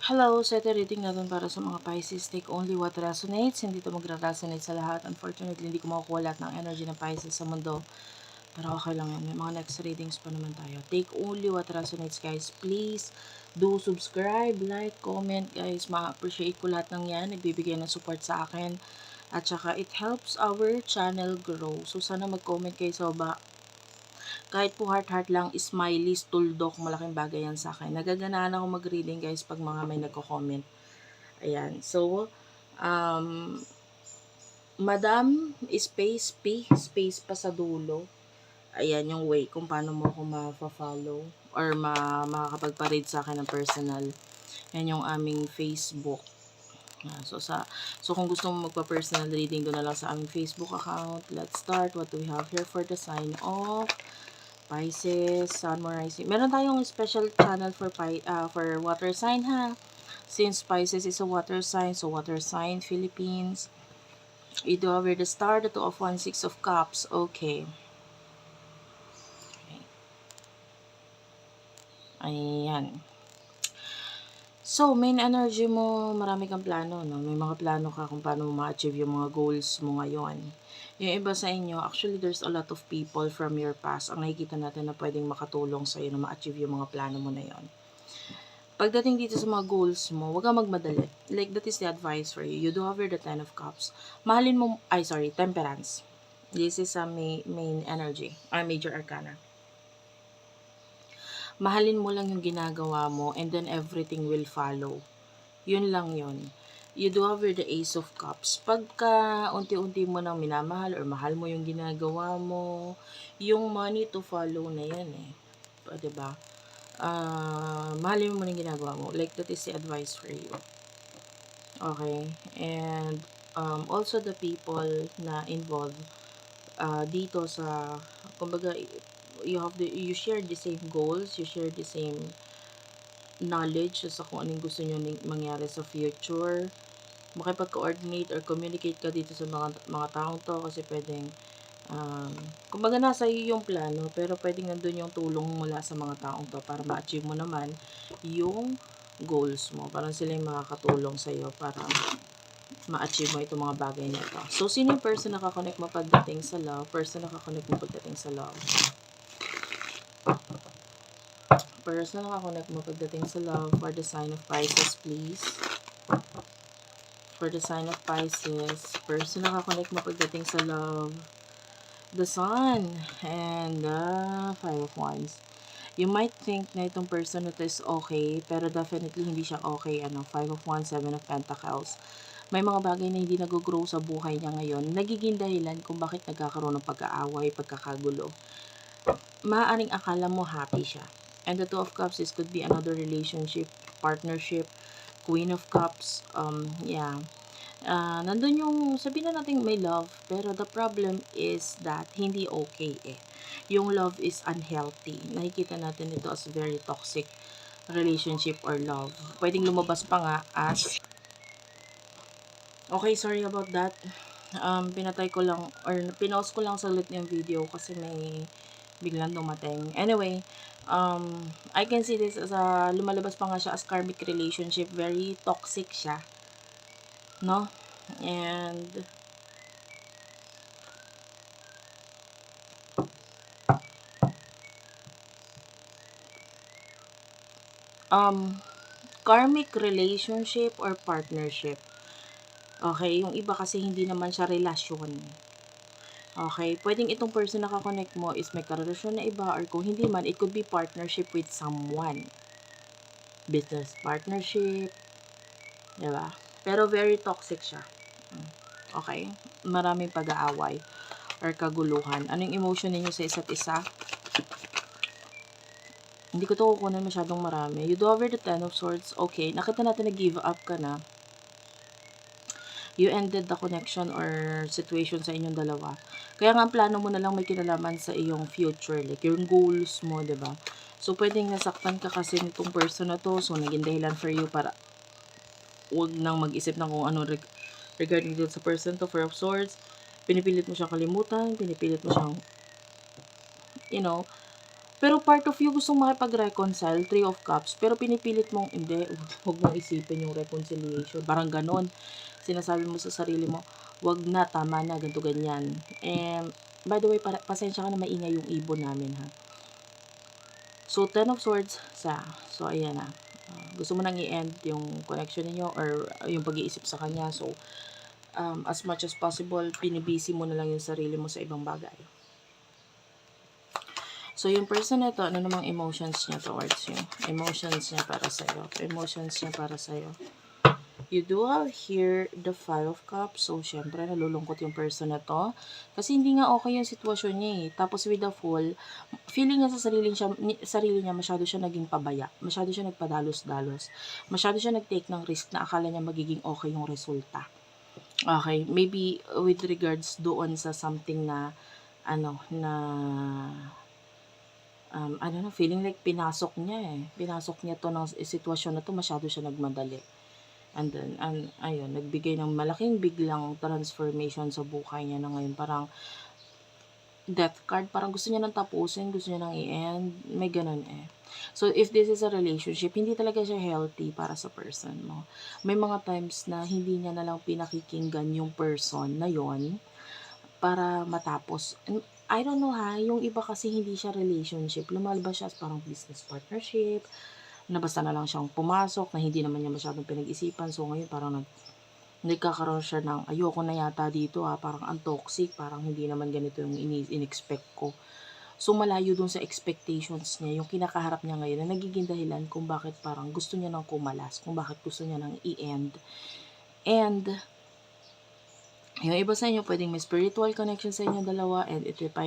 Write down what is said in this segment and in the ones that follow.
Hello, sa ito reading natin para sa mga Pisces, take only what resonates. Hindi ito magra-resonate sa lahat. Unfortunately, hindi ko makukuha lahat ng energy ng Pisces sa mundo. Pero okay lang yan. May mga next readings pa naman tayo. Take only what resonates, guys. Please do subscribe, like, comment, guys. Ma-appreciate ko lahat ng yan. Nagbibigay ng support sa akin. At saka, it helps our channel grow. So, sana mag-comment kayo sa baba. Kahit po heart-heart lang, smiley, tuldok, malaking bagay yan sa akin. Nagaganaan ako mag-reading, guys, pag mga may nagko-comment. Ayan. So, um, Madam, space P, space pa sa dulo. Ayan yung way kung paano mo ako ma-follow or makakapagpa-read sa akin ng personal. Yan yung aming Facebook. So kung gusto mo magpa-personal reading, doon na lang sa aming Facebook account. Let's start. What do we have here for the sign of Pisces, Sun, Moon, Rising. Meron tayong special channel for water sign, ha. Since Pisces is a water sign, so water sign, Philippines. We do over the star, the 2 of Wands, 6 of Cups. Okay. Ayan. So, main energy mo, marami kang plano, no? May mga plano ka kung paano mo ma-achieve yung mga goals mo ngayon. Yung iba sa inyo, actually, there's a lot of people from your past ang nakikita natin na pwedeng makatulong sa'yo na ma-achieve yung mga plano mo na yon. Pagdating dito sa mga goals mo, huwag kang magmadali. Like, that is the advice for you. You do have the 10 of Cups. Mahalin mo, Temperance. This is a main energy, major arcana. Mahalin mo lang yung ginagawa mo and then everything will follow. Yun lang yun. You do have the Ace of Cups. Pagka unti-unti mo nang minamahal or mahal mo yung ginagawa mo, yung money to follow na yan eh. Diba? Mahalin mo yung ginagawa mo. Like, that is the advice for you. Okay? And also the people na involved dito sa, kumbaga, you share the same goals, you share the same knowledge sa kung anong gusto nyo mangyari sa future. Makipag-coordinate or communicate ka dito sa mga taong to kasi pwedeng kumbaga nasa iyo yung plano pero pwedeng nandun yung tulong mula sa mga taong to para ma-achieve mo naman yung goals mo. Parang sila yung makakatulong sa iyo para ma-achieve mo itong mga bagay na ito. So, sino yung person na kakonect mo pagdating sa love? Person na kakonect mo pagdating sa love. Person na kakonect mo pagdating sa love for the sign of Pisces, please. For the sign of Pisces, person na kakonect mo pagdating sa love. The Sun and the 5 of Wands. You might think na itong person na to is okay, pero definitely hindi siya okay. 5 of Wands, 7 of Pentacles. May mga bagay na hindi nag-grow sa buhay niya ngayon. Nagiging dahilan kung bakit nagkakaroon ng pag-aaway, pagkakagulo. Maaaring akala mo happy siya. And the 2 of Cups, this could be another relationship, partnership, Queen of Cups, nandun yung, sabihin na natin may love, pero the problem is that hindi okay eh. Yung love is unhealthy. Nakikita natin ito as very toxic relationship or love. Pwedeng lumabas pa nga as, okay, sorry about that. Pinatay ko lang, or pinause ko lang saglit yung video kasi may biglang dumating. Anyway, I can see this as lumalabas pa nga siya as karmic relationship. Very toxic siya. No? And karmic relationship or partnership. Okay, yung iba kasi hindi naman siya relasyon. Okay, pwedeng itong person na kakonect mo is may karelasyon na iba or kung hindi man, it could be partnership with someone. Business partnership, diba? Pero very toxic siya. Okay, maraming pag-aaway or kaguluhan. Anong emotion ninyo sa isa't isa? Hindi ko to kukunin masyadong marami. You do over the 10 of Swords. Okay, nakita natin na give up ka na. You ended the connection or situation sa inyong dalawa. Kaya nga ang plano mo na lang may kinalaman sa iyong future, like yung goals mo, 'di ba? So pwedeng nasaktan ka kasi nitong person na to, so naging dahilan for you para wag nang mag-isip ng kung ano regarding dito sa person to, 4 of Swords. Pinipilit mo siyang kalimutan, pinipilit mo siyang, you know, Pero part of you gustong makipag-reconcile, Three of Cups, pero pinipilit mong, hindi, huwag mong isipin yung reconciliation. Parang ganon. Sinasabi mo sa sarili mo, wag na, tama na, ganito, ganyan. By the way, pasensya ka na maingay yung ibon namin, ha. So, Ten of Swords, so, ayan na. Gusto mo nang i-end yung connection niyo or yung pag-iisip sa kanya. So, as much as possible, pinibisi mo na lang yung sarili mo sa ibang bagay. So, yung person na ito, ano namang emotions niya towards you? Emotions niya para sa'yo. Emotions niya para sa'yo. You do have here the Five of Cups. So, syempre, nalulungkot yung person na to. Kasi hindi nga okay yung sitwasyon niya eh. Tapos with the Fool, feeling niya sa sarili niya, masyado siya naging pabaya. Masyado siya nagpadalos-dalos. Masyado siya nag-take ng risk na akala niya magiging okay yung resulta. Okay, maybe with regards doon sa something na, I don't know, feeling like pinasok niya to ng sitwasyon na to, masyado siya nagmadali. And then, ayun, nagbigay ng malaking biglang transformation sa buhay niya na ngayon. Parang, death card, parang gusto niya nang tapusin, gusto niya nang i-end, may ganun eh. So, if this is a relationship, hindi talaga siya healthy para sa person mo. May mga times na hindi niya na lang pinakikinggan yung person na yon para matapos. And I don't know ha, yung iba kasi hindi siya relationship, lumalabas siya as parang business partnership, na basta na lang siyang pumasok, na hindi naman niya masyadong pinag-isipan. So, ngayon parang nagkakaroon siya ng ayoko na yata dito parang ang toxic, parang hindi naman ganito yung in-expect ko. So, malayo dun sa expectations niya, yung kinakaharap niya ngayon na nagiging dahilan kung bakit parang gusto niya nang kumalas, kung bakit gusto niya nang i-end. And, yung iba sa inyo, pwedeng may spiritual connection sa inyo dalawa, and ito pa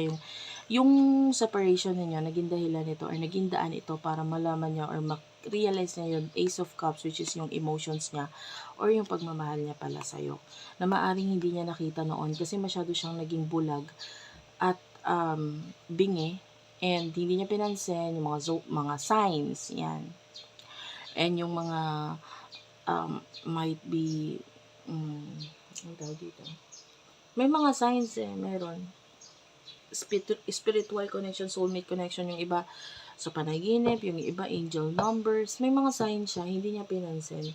yung separation ninyo, naging dahilan ito, or naging daan ito para malaman niya or realize niya yung Ace of Cups, which is yung emotions niya, or yung pagmamahal niya pala sa'yo, na maaring hindi niya nakita noon, kasi masyado siyang naging bulag, at bingi, and hindi niya pinansin yung mga signs, yan. And yung mga, might be, ang tawag dito, may mga signs meron. Spiritual connection, soulmate connection, yung iba sa panaginip, yung iba angel numbers, may mga signs siya, hindi niya pinansin.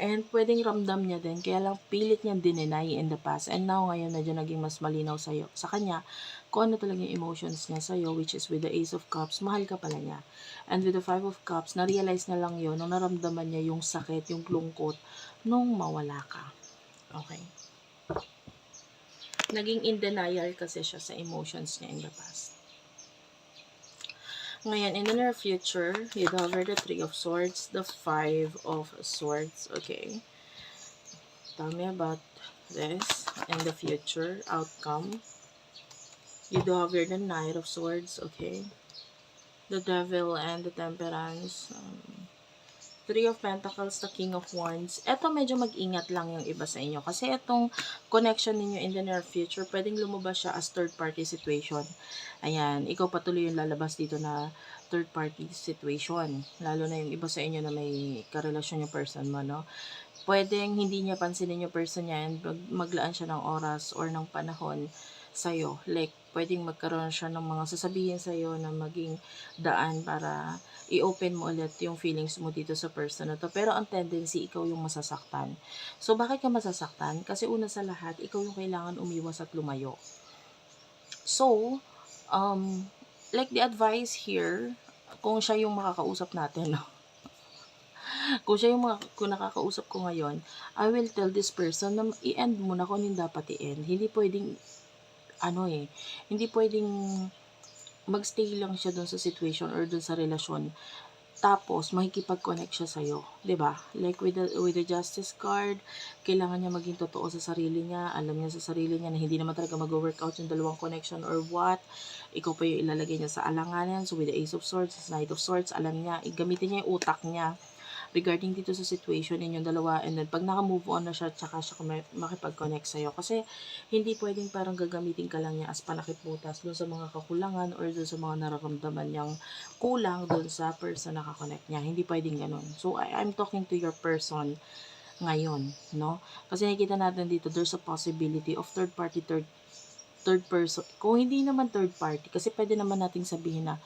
And pwedeng ramdam niya din, kaya lang pilit niya dineny in the past. And now, ngayon, medyo naging mas malinaw sa kanya kung ano talaga yung emotions niya sa'yo, which is with the Ace of Cups, mahal ka pala niya. And with the Five of Cups, na-realize na lang yun, nung naramdaman niya yung sakit, yung lungkot, nung mawala ka. Okay? Naging in denial kasi siya sa emotions niya in the past. Ngayon, in the near future, you hover the Three of Swords, the Five of Swords. Okay. Tell me about this in the future outcome. You do have the Knight of Swords. Okay. The Devil and the Temperance. Three of Pentacles, the King of Wands. Eto, medyo mag-ingat lang yung iba sa inyo. Kasi etong connection ninyo in the near future, pwedeng lumabas siya as third-party situation. Ayan, ikaw patuloy yung lalabas dito na third-party situation. Lalo na yung iba sa inyo na may karelasyon yung person mo, no? Pwedeng hindi niya pansinin yung person niya and maglaan siya ng oras or ng panahon sa'yo. Like, pwedeng magkaroon siya ng mga sasabihin sa'yo na maging daan para i-open mo ulit yung feelings mo dito sa person na to. Pero ang tendency, ikaw yung masasaktan. So, bakit ka masasaktan? Kasi una sa lahat, ikaw yung kailangan umiwas at lumayo. So, like the advice here, kung siya yung makakausap natin, no? Kung siya yung kung nakakausap ko ngayon, I will tell this person na i-end mo na kung hindi dapat i-end. Hindi pwedeng, hindi pwedeng magstay lang siya dun sa situation or dun sa relasyon. Tapos, makikipag-connect siya sa'yo. ba? Diba? Like with the Justice card, kailangan niya maging totoo sa sarili niya. Alam niya sa sarili niya na hindi naman talaga mag-workout yung dalawang connection or what. Ikaw pa yung ilalagay niya sa alanganan. So, with the Ace of Swords, Knight of Swords, alam niya, gamitin niya yung utak niya regarding dito sa situation ninyong dalawa, and then pag naka-move on na siya, tsaka siya makipag-connect sa'yo. Kasi hindi pwedeng parang gagamitin ka lang niya as panakip-butas dun sa mga kakulangan or dun sa mga nararamdaman niyang kulang dun sa person na kakonect niya. Hindi pwedeng ganun. So, I'm talking to your person ngayon, no? Kasi nakikita natin dito, there's a possibility of third person. Kung hindi naman third party, kasi pwede naman nating sabihin na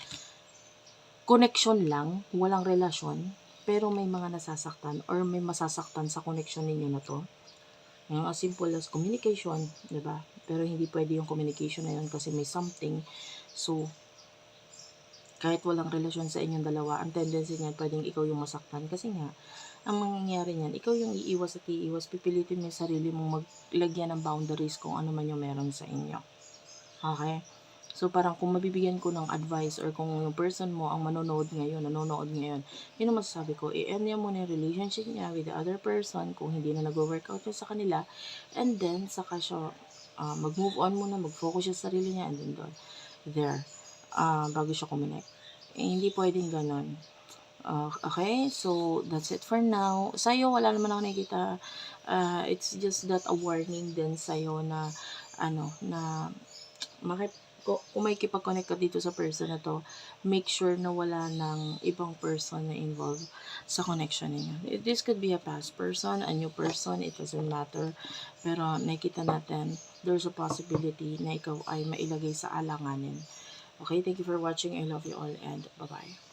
connection lang, walang relasyon, pero may mga nasasaktan or may masasaktan sa connection ninyo na 'to. As simple as communication, 'di ba? Pero hindi puwede yung communication na yun kasi may something. So, kahit walang relasyon sa inyong dalawa, ang tendency niyan puwedeng ikaw yung masaktan kasi nga ang mangyayari niyan, ikaw yung iiwas at iiwas, pipilitin mo yung sarili mong maglagyan ng boundaries kung ano man yung meron sa inyo. Okay? So, parang kung mabibigyan ko ng advice or kung yung person mo ang nanonood ngayon, yun ang masasabi ko, i-end niya muna yung relationship niya with the other person kung hindi na nagwo-workout yun sa kanila, and then saka siya mag-move on muna, mag-focus siya sa sarili niya, and then there, bago siya kumonek. Hindi pwedeng ganon. Okay, so that's it for now. Sa'yo, wala naman ako nakikita. It's just that a warning din sa'yo na, na kung may kipag-connect ka dito sa person na to, make sure na wala ng ibang person na involved sa connection ninyo. This could be a past person, a new person, it doesn't matter. Pero nakikita natin, there's a possibility na ikaw ay mailagay sa alanganin. Okay, thank you for watching. I love you all and bye-bye.